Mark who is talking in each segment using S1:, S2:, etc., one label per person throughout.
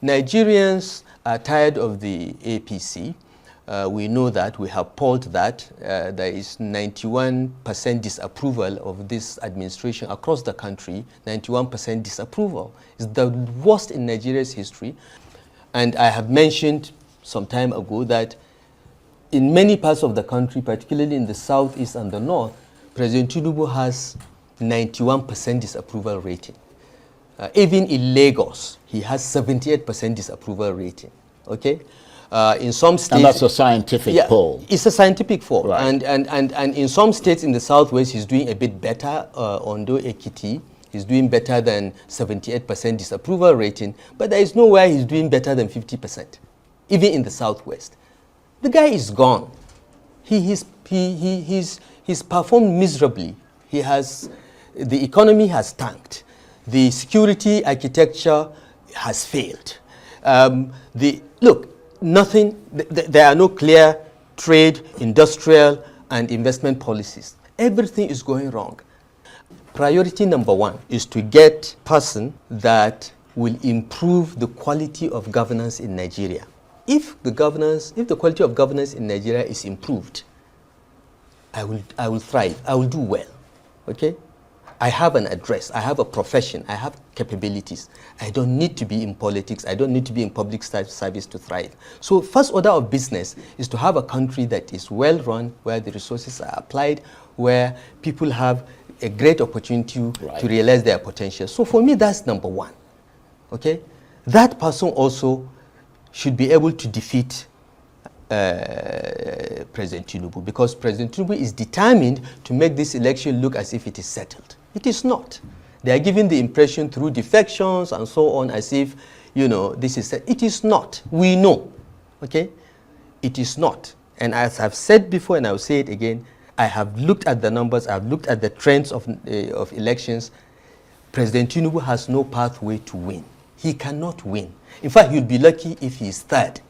S1: Nigerians are tired of the APC. We know that. We have polled that. There is 91% disapproval of this administration across the country. 91% disapproval. It's the worst in Nigeria's history. And I have mentioned some time ago that in many parts of the country, particularly in the southeast and the north, President Tinubu has 91% disapproval rating. Even in Lagos, he has 78% disapproval rating. Okay, in some states,
S2: and that's a scientific poll.
S1: It's a scientific poll,
S2: right.
S1: and in some states in the southwest, he's doing a bit better. Ondo Ekiti, he's doing better than 78% disapproval rating, but there is nowhere he's doing better than 50%, even in the southwest. The guy is gone. He's performed miserably. The economy has tanked. The security architecture has failed. There are no clear trade, industrial, and investment policies. Everything is going wrong. Priority number one is to get a person that will improve the quality of governance in Nigeria. If the quality of governance in Nigeria is improved, I will thrive. I will do well. Okay? I have an address, I have a profession, I have capabilities. I don't need to be in politics, I don't need to be in public service to thrive. So first order of business is to have a country that is well run, where the resources are applied, where people have a great opportunity to realize their potential. So for me, that's number one. Okay? That person also should be able to defeat President Tinubu, because President Tinubu is determined to make this election look as if it is settled. It is not. They are giving the impression through defections and so on as if, this is set. It is not. We know. Okay? It is not. And as I've said before, and I'll say it again, I have looked at the numbers, I've looked at the trends of elections. President Tinubu has no pathway to win. He cannot win. In fact, he'll be lucky if he is third.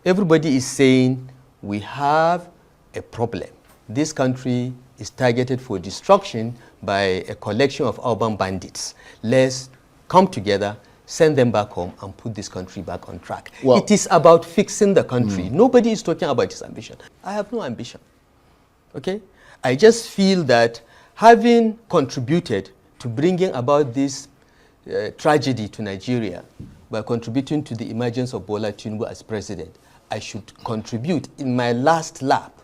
S1: Everybody is saying we have a problem. This country is targeted for destruction by a collection of urban bandits. Let's come together, send them back home, and put this country back on track. Well, it is about fixing the country. Nobody is talking about his ambition. I have no ambition. Okay? I just feel that having contributed to bringing about this tragedy to Nigeria by contributing to the emergence of Bola Tinubu as president, I should contribute in my last lap,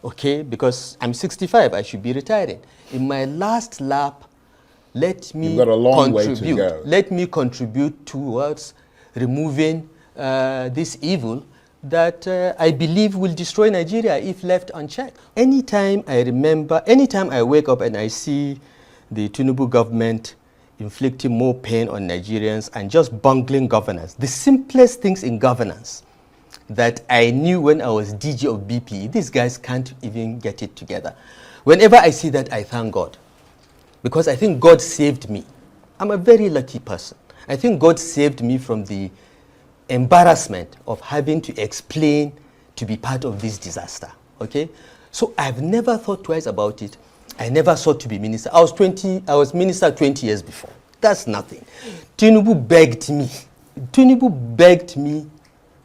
S1: okay, because I'm 65, I should be retiring. In my last lap, let me
S2: You've got a long way to go.
S1: Let me contribute towards removing this evil that I believe will destroy Nigeria if left unchecked. Anytime I wake up and I see the Tinubu government inflicting more pain on Nigerians and just bungling governance, the simplest things in governance that I knew when I was DG of BP, these guys can't even get it together. Whenever I see that, I thank God, because I think God saved me. I'm a very lucky person. I think God saved me from the embarrassment of having to explain to be part of this disaster. Okay? So I've never thought twice about it. I never sought to be minister. I was minister 20 years before. That's nothing. Tinubu begged me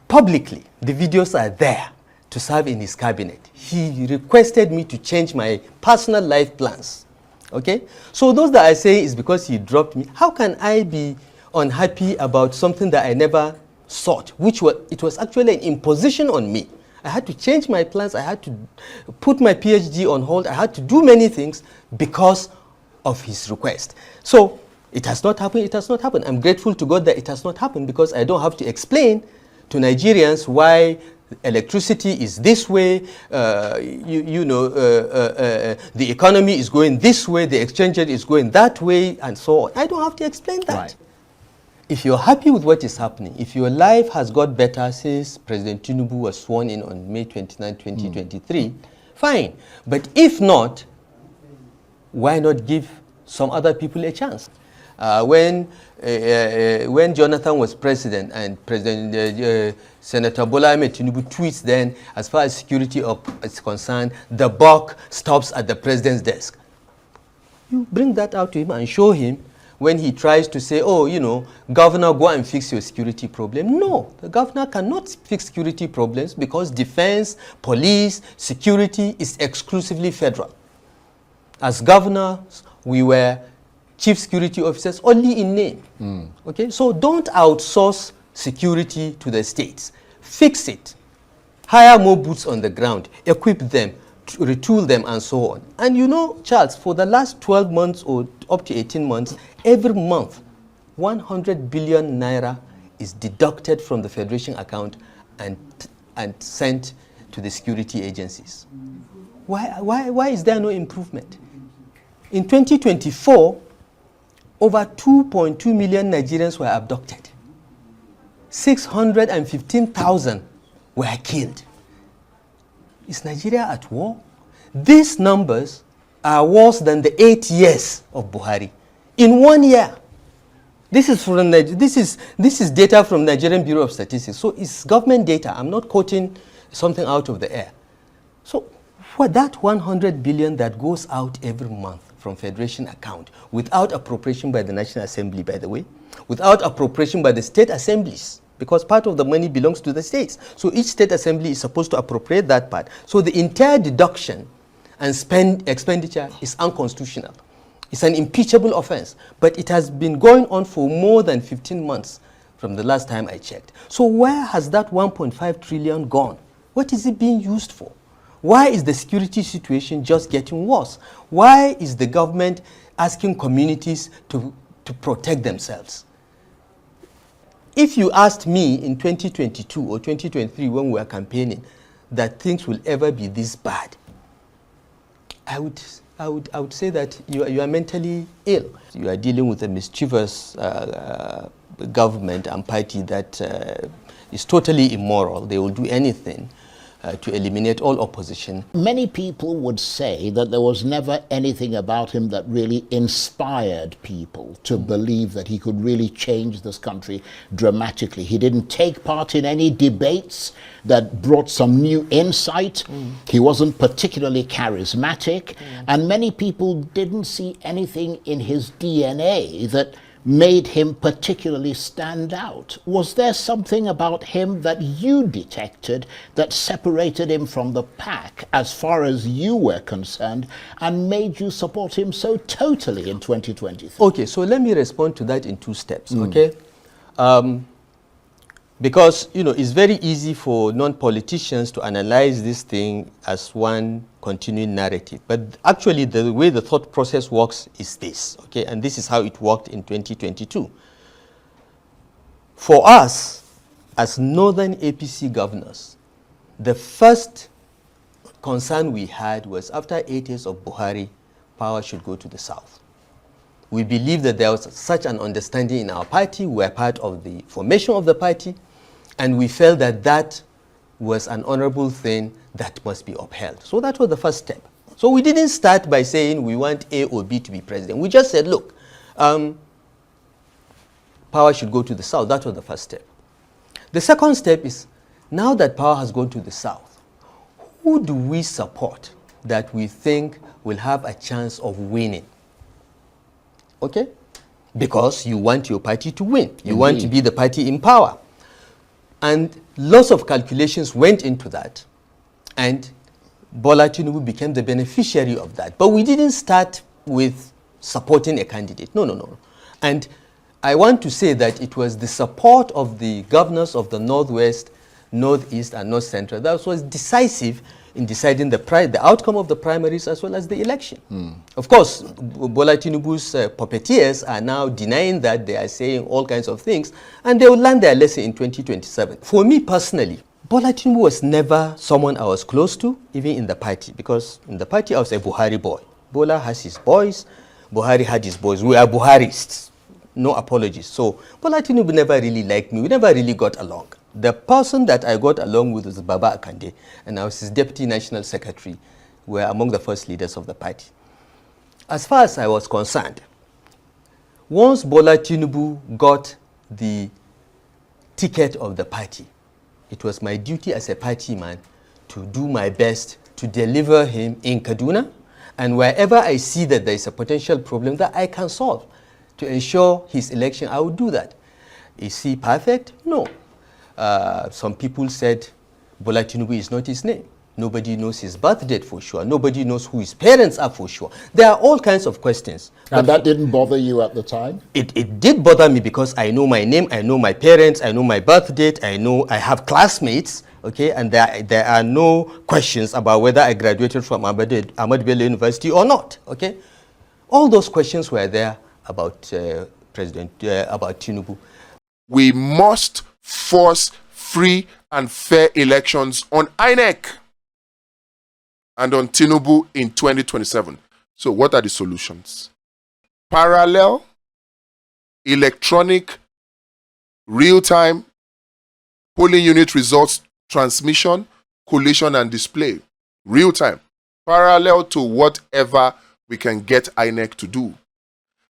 S1: publicly. The videos are there to serve in his cabinet. He requested me to change my personal life plans. Okay? So those that I say is because he dropped me. How can I be unhappy about something that I never sought, it was actually an imposition on me? I had to change my plans. I had to put my PhD on hold. I had to do many things because of his request. So it has not happened. It has not happened. I'm grateful to God that it has not happened, because I don't have to explain to Nigerians why electricity is this way, the economy is going this way, the exchange rate is going that way, and so on. I don't have to explain that. Right. If you're happy with what is happening, if your life has got better since President Tinubu was sworn in on May 29, 2023, fine. But if not, why not give some other people a chance? When Jonathan was president and Senator Bola Ahmed Tinubu tweets then, as far as security is concerned, the buck stops at the president's desk. You bring that out to him and show him when he tries to say, oh, you know, governor, go and fix your security problem. No, the governor cannot fix security problems because defense, police, security is exclusively federal. As governors, we were chief security officers only in name. Okay, so don't outsource security to the states. Fix it. Hire more boots on the ground, equip them, retool them, and so on. And you know, Charles, for the last 12 months or up to 18 months, every month, 100 billion naira is deducted from the Federation account and sent to the security agencies. Why is there no improvement? In 2024, over 2.2 million Nigerians were abducted. 615,000 were killed. Is Nigeria at war? These numbers are worse than the 8 years of Buhari. In 1 year. This is data from Nigerian Bureau of Statistics. So it's government data. I'm not quoting something out of the air. So for that 100 billion that goes out every month from Federation account without appropriation by the National Assembly, by the way, without appropriation by the state assemblies, because part of the money belongs to the states. So each state assembly is supposed to appropriate that part. So the entire deduction and expenditure is unconstitutional. It's an impeachable offense. But it has been going on for more than 15 months from the last time I checked. So where has that 1.5 trillion gone? What is it being used for? Why is the security situation just getting worse? Why is the government asking communities to protect themselves? If you asked me in 2022 or 2023 when we were campaigning that things will ever be this bad, I would say that you are mentally ill. You are dealing with a mischievous government and party that is totally immoral. They will do anything to eliminate all opposition.
S2: Many people would say that there was never anything about him that really inspired people to believe that he could really change this country dramatically. He didn't take part in any debates that brought some new insight. He wasn't particularly charismatic, and many people didn't see anything in his DNA that made him particularly stand out. Was there something about him that you detected that separated him from the pack as far as you were concerned and made you support him so totally in 2023?
S1: Okay, so let me respond to that in two steps, okay? Because, you know, it's very easy for non-politicians to analyze this thing as one continuing narrative. But actually, the way the thought process works is this, okay? And this is how it worked in 2022. For us, as northern APC governors, the first concern we had was after 8 years of Buhari, power should go to the south. We believed that there was such an understanding in our party. We were part of the formation of the party. And we felt that that was an honorable thing that must be upheld. So that was the first step. So we didn't start by saying we want A or B to be president. We just said, look, power should go to the south. That was the first step. The second step is, now that power has gone to the south, who do we support that we think will have a chance of winning? Okay? Because you want your party to win. You want to be the party in power. And lots of calculations went into that, and Bola Tinubu became the beneficiary of that. But we didn't start with supporting a candidate. No. And I want to say that it was the support of the governors of the Northwest, Northeast, and North Central that was decisive in deciding the outcome of the primaries as well as the election. Of course, Bola Tinubu's puppeteers are now denying that. They are saying all kinds of things, and they will learn their lesson in 2027. For me personally, Bola Tinubu was never someone I was close to, even in the party, because in the party I was a Buhari boy. Bola has his boys, Buhari had his boys. We are Buharists, no apologies. So Bola Tinubu never really liked me. We never really got along. The person that I got along with was Baba Akande, and I was his deputy national secretary. We were among the first leaders of the party. As far as I was concerned, once Bola Tinubu got the ticket of the party, it was my duty as a party man to do my best to deliver him in Kaduna, and wherever I see that there is a potential problem that I can solve, to ensure his election, I would do that. Is he perfect? No. Some people said Bola Tinubu is not his name. Nobody knows his birth date for sure. Nobody knows who his parents are for sure. There are all kinds of questions.
S2: And that didn't bother you at the time?
S1: It did bother me because I know my name, I know my parents, I know my birth date, I know I have classmates, okay, and there are no questions about whether I graduated from Ahmad Bello University or not, okay. All those questions were there about about Tinubu.
S3: We must force free and fair elections on INEC and on Tinubu in 2027. So what are the solutions? Parallel, electronic, real-time, polling unit results transmission, collation and display. Real-time. Parallel to whatever we can get INEC to do.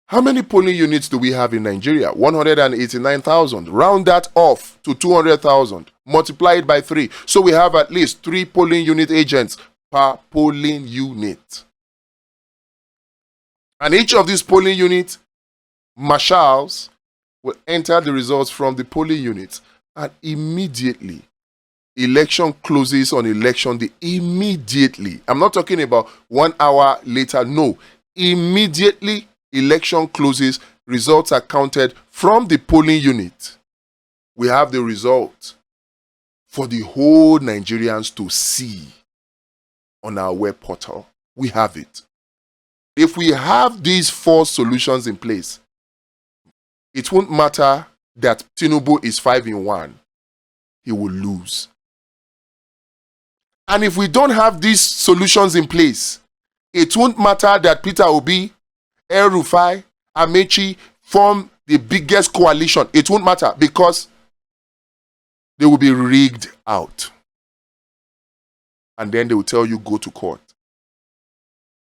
S3: How many polling units do we have in Nigeria? 189,000. Round that off to 200,000. Multiply it by 3. So we have at least 3 polling unit agents per polling unit. And each of these polling unit marshals will enter the results from the polling units. And immediately, election closes on election day. Immediately. I'm not talking about 1 hour later. No. Immediately, election closes, results are counted from the polling unit. We have the result for the whole Nigerians to see on our web portal. We have it. If we have these 4 solutions in place, it won't matter that Tinubu is 5 in 1. He will lose. And if we don't have these solutions in place, it won't matter that Peter Obi, Rufai, Amechi form the biggest coalition. It won't matter because they will be rigged out. And then they will tell you go to court.